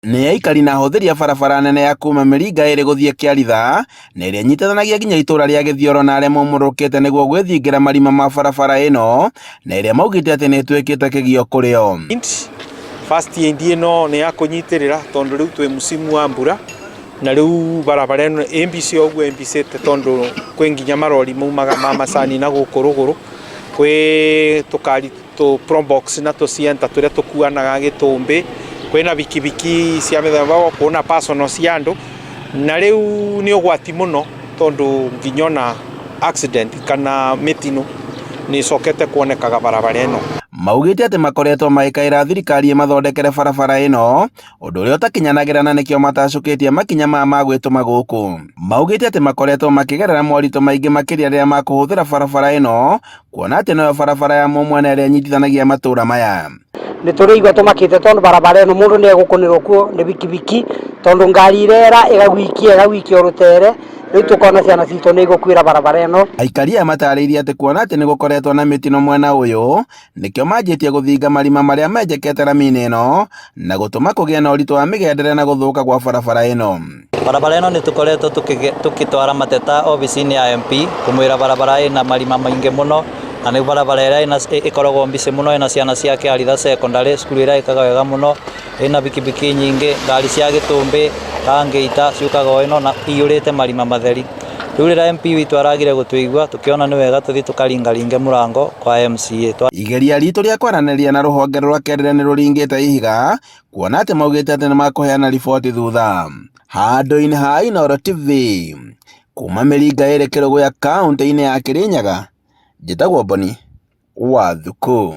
Nĩ aikari na ahũthĩri a barabara nene ya kuma Mĩringa ĩrĩ gũthiĩ Kĩaritha na ĩrĩa ĩnyitithanagia nginya itũra rĩa Gĩthioro na arĩa maumũrũrũkĩte nĩguo gwĩthingĩra marima ma barabara ĩno, na ĩrĩa maugĩte atĩ nĩ ĩtuĩkĩte kĩgio kũrĩ o. First aid ĩno nĩ ya kũnyitĩrĩra tondũ rĩu twĩ musimu wa mbura, na rĩu barabara ĩno ĩmbice ũguo ĩmbicĩte tondũ kwĩ nginya marori maumaga ma macani na gũkũ rũgũrũ, kwĩ tũkari probox na tũcienta tũrĩa tũkuanaga gĩtũmbĩ, kwĩna bikibiki cia mĩthemba kuona personal cia andũ, na rĩu nĩ ũgwati mũno tondũ nginya ona accident kana mĩtino nĩ icokete kuonekaga barabara ĩno. Maugĩte atĩ makoretwo magĩkaĩra thirikari ĩmathondekere barabara ĩno, ũndũ ũrĩa ũtakinyanagĩra na nĩkĩo matacũkĩtie makinya ma gwĩtũma gũkũ. Maugĩte atĩ makoretwo makĩgerera moritũ maingĩ makĩria rĩrĩa makũhũthĩra barabara ĩno, kuona atĩ noyo barabara ya mũmwena ĩrĩa ĩnyitithanagia matũra maya. Nĩ tũrĩigua tũmakĩte tondũ barabara ĩno mũndũ nĩ egũkũnĩrwo kuo nĩ bikibiki tondũ ngari irera ĩgagwikia rũtere, rĩu tũkona ciana citũ nĩ igũkuĩra barabara ĩno. Aikari aya matarĩirie atĩ kuona atĩ nĩ gũkoretwo na mĩtino mwena ũyũ, nĩkĩo manjĩtie gũthinga marima marĩa menjekete rami-inĩ ĩno na gũtũma kũgĩe na ũritũ wa mĩgendere na gũthũka gwa barabara ĩno. Barabara ĩno nĩ tũkoretwo tũkĩtwara mateta obici-inĩ ya MP kũmwĩra barabara ĩna marima maingĩ mũno, na nĩ barabara ĩrĩa ĩkoragwo mbice mũno, ĩna ciana cia Kĩaritha secondary school ĩrĩa ĩkaga wega mũno, ĩna bikibiki nyingĩ, ngari cia gĩtũmbĩ kangĩita ciũkaga o ĩno na iyũrĩte marima matheri. Rĩu rĩrĩa MP witũ aragire gũtũigua, tũkĩona nĩ wega tũthiĩ tũkaringaringe mũrango kwa MCA. Igeria ritũ rĩa kwaranĩria na rũhonge rwa KEDRA nĩ rũringĩte ihiga, kuona atĩ maugĩte atĩ nĩ makũheana riboti thutha. Handũ-inĩ ha Inooro TV, kuma Mĩringa ĩrĩ Kĩrũgũya kaũntĩ-inĩ ya Kĩrĩnyaga, njĩtagwo Boni Wathuku.